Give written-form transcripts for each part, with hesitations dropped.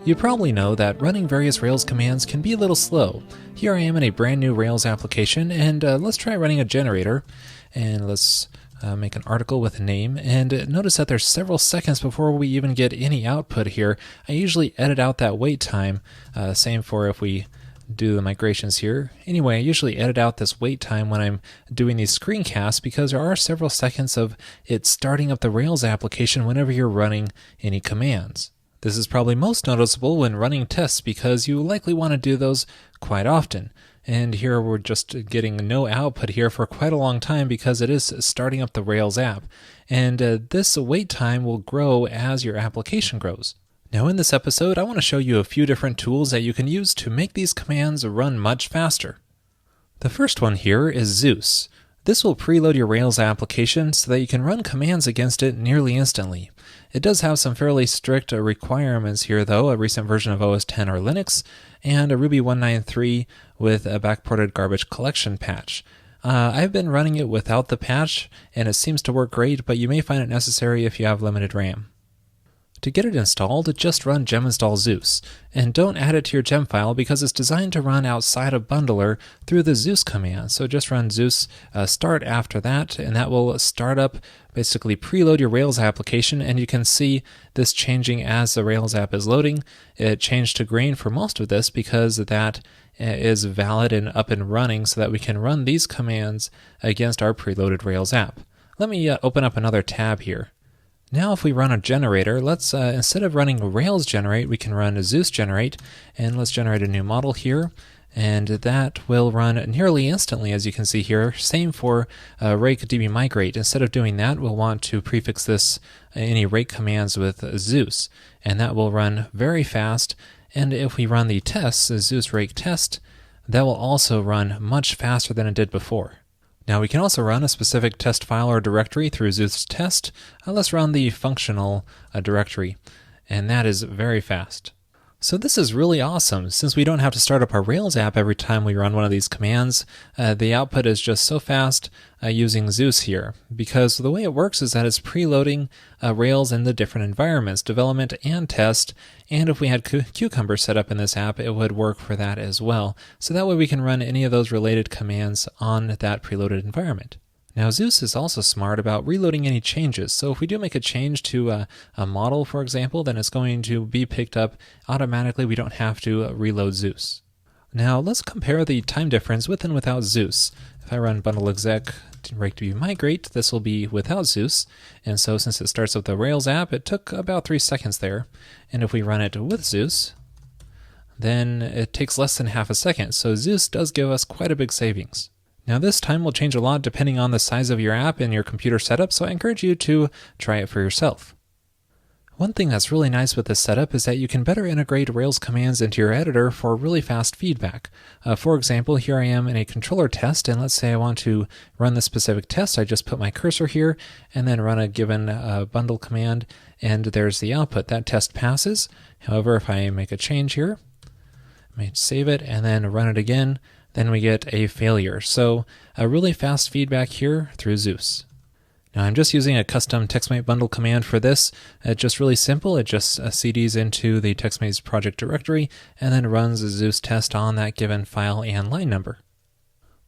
You probably know that running various Rails commands can be a little slow. Here I am in a brand new Rails application, and let's try running a generator. And let's make an article with a name, and notice that there's several seconds before we even get any output here. I usually edit out that wait time, same for if we do the migrations here. Anyway, I usually edit out this wait time when I'm doing these screencasts because there are several seconds of it starting up the Rails application whenever you're running any commands. This is probably most noticeable when running tests because you likely want to do those quite often. And here we're just getting no output here for quite a long time because it is starting up the Rails app. And this wait time will grow as your application grows. Now in this episode, I want to show you a few different tools that you can use to make these commands run much faster. The first one here is Zeus. This will preload your Rails application so that you can run commands against it nearly instantly. It does have some fairly strict requirements here though, a recent version of OS X or Linux, and a Ruby 193 with a backported garbage collection patch. I've been running it without the patch, and it seems to work great, but you may find it necessary if you have limited RAM. To get it installed, just run gem install Zeus, and don't add it to your gem file because it's designed to run outside of bundler through the Zeus command. So just run Zeus start after that, and that will start up, basically preload your Rails application, and you can see this changing as the Rails app is loading. It changed to green for most of this because that is valid and up and running so that we can run these commands against our preloaded Rails app. Let me open up another tab here. Now if we run a generator, let's instead of running Rails generate, we can run Zeus generate, and let's generate a new model here, and that will run nearly instantly, as you can see here. Same for rake db migrate. Instead of doing that, we'll want to prefix this any rake commands with Zeus, and that will run very fast. And if we run the tests, Zeus rake test, that will also run much faster than it did before. Now we can also run a specific test file or directory through Zeus test. Let's run the functional directory, and that is very fast. So this is really awesome. Since we don't have to start up our Rails app every time we run one of these commands, the output is just so fast using Zeus here. Because the way it works is that it's preloading Rails in the different environments, development and test, and if we had Cucumber set up in this app, it would work for that as well. So that way we can run any of those related commands on that preloaded environment. Now Zeus is also smart about reloading any changes, so if we do make a change to a model, for example, then it's going to be picked up automatically. We don't have to reload Zeus. Now let's compare the time difference with and without Zeus. If I run bundle exec rake db migrate, this will be without Zeus, and so since it starts with the Rails app, it took about 3 seconds there. And if we run it with Zeus, then it takes less than half a second, so Zeus does give us quite a big savings. Now this time will change a lot depending on the size of your app and your computer setup, so I encourage you to try it for yourself. One thing that's really nice with this setup is that you can better integrate Rails commands into your editor for really fast feedback. For example, here I am in a controller test, and let's say I want to run this specific test. I just put my cursor here and then run a given bundle command, and there's the output. That test passes. However, if I make a change here, I may save it and then run it again, then we get a failure. So a really fast feedback here through Zeus. Now I'm just using a custom TextMate bundle command for this. It's just really simple. It just CDs into the TextMate's project directory and then runs a Zeus test on that given file and line number.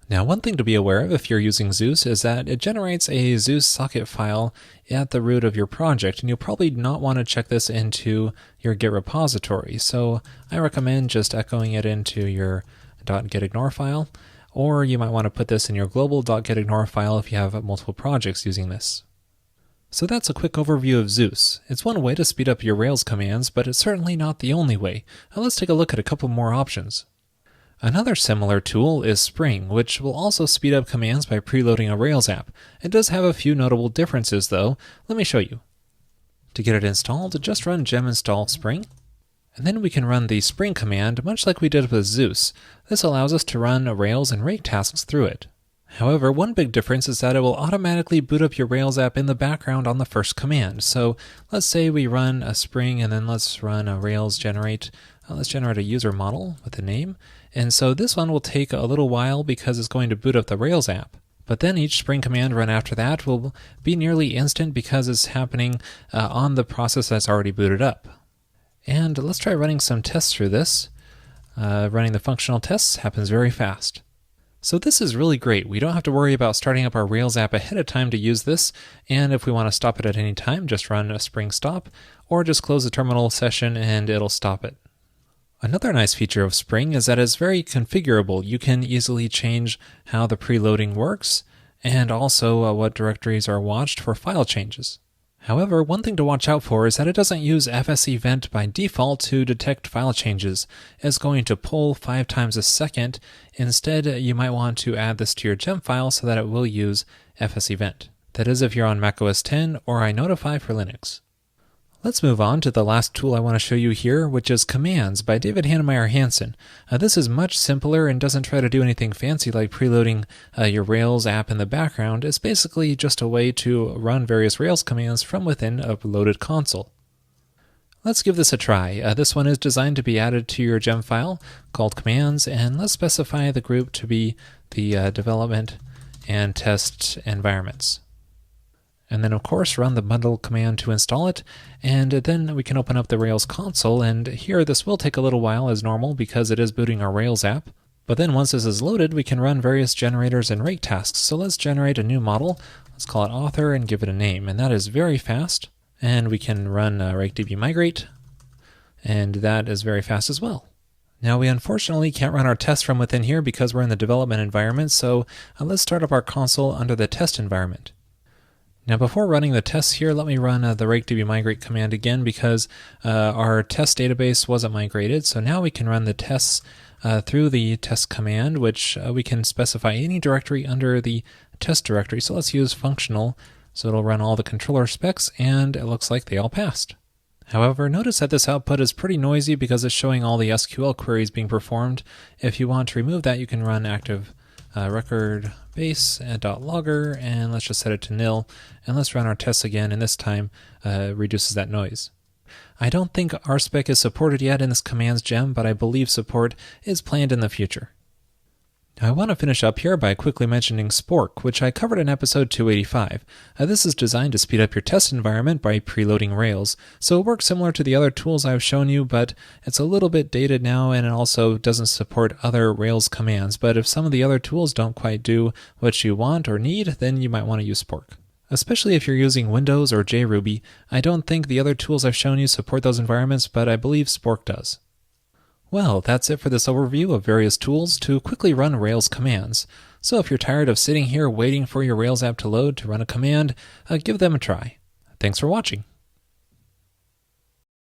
Now one thing to be aware of if you're using Zeus is that it generates a Zeus socket file at the root of your project, and you'll probably not want to check this into your Git repository. So I recommend just echoing it into your .gitignore file, or you might want to put this in your global .gitignore file if you have multiple projects using this. So that's a quick overview of Zeus. It's one way to speed up your Rails commands, but it's certainly not the only way. Now let's take a look at a couple more options. Another similar tool is Spring, which will also speed up commands by preloading a Rails app. It does have a few notable differences though. Let me show you. To get it installed, just run gem install Spring. And then we can run the Spring command much like we did with Zeus. This allows us to run Rails and rake tasks through it. However, one big difference is that it will automatically boot up your Rails app in the background on the first command. So let's say we run a Spring and then let's run a Rails generate. Let's generate a user model with a name. And so this one will take a little while because it's going to boot up the Rails app. But then each Spring command run after that will be nearly instant because it's happening on the process that's already booted up. And let's try running some tests through this. Running the functional tests happens very fast. So this is really great. We don't have to worry about starting up our Rails app ahead of time to use this, and if we want to stop it at any time, just run a Spring stop, or just close the terminal session and it'll stop it. Another nice feature of Spring is that it's very configurable. You can easily change how the preloading works, and also what directories are watched for file changes. However, one thing to watch out for is that it doesn't use fs-event by default to detect file changes. It's going to pull 5 times a second. Instead, you might want to add this to your gem file so that it will use fs-event. That is if you're on macOS 10 or iNotify for Linux. Let's move on to the last tool I want to show you here, which is Commands by David Hannemeyer Hansen. This is much simpler and doesn't try to do anything fancy like preloading your Rails app in the background. It's basically just a way to run various Rails commands from within a loaded console. Let's give this a try. This one is designed to be added to your gem file called Commands, and let's specify the group to be the development and test environments. And then of course run the bundle command to install it, and then we can open up the Rails console, and here this will take a little while as normal because it is booting our Rails app. But then once this is loaded, we can run various generators and rake tasks. So let's generate a new model. Let's call it author and give it a name, and that is very fast. And we can run rakedb migrate, and that is very fast as well. Now we unfortunately can't run our tests from within here because we're in the development environment, so let's start up our console under the test environment. Now before running the tests here, let me run the rakedb migrate command again because our test database wasn't migrated. So now we can run the tests through the test command, which we can specify any directory under the test directory. So let's use functional, so it'll run all the controller specs, and it looks like they all passed. However, notice that this output is pretty noisy because it's showing all the SQL queries being performed. If you want to remove that, you can run active record base .logger, and let's just set it to nil, and let's run our tests again, and this time reduces that noise. I don't think RSpec is supported yet in this commands gem, but I believe support is planned in the future. Now I want to finish up here by quickly mentioning Spork, which I covered in episode 285. This is designed to speed up your test environment by preloading Rails, so it works similar to the other tools I've shown you, but it's a little bit dated now, and it also doesn't support other Rails commands. But if some of the other tools don't quite do what you want or need, then you might want to use Spork. Especially if you're using Windows or JRuby. I don't think the other tools I've shown you support those environments, but I believe Spork does. Well, that's it for this overview of various tools to quickly run Rails commands. So if you're tired of sitting here waiting for your Rails app to load to run a command, give them a try. Thanks for watching.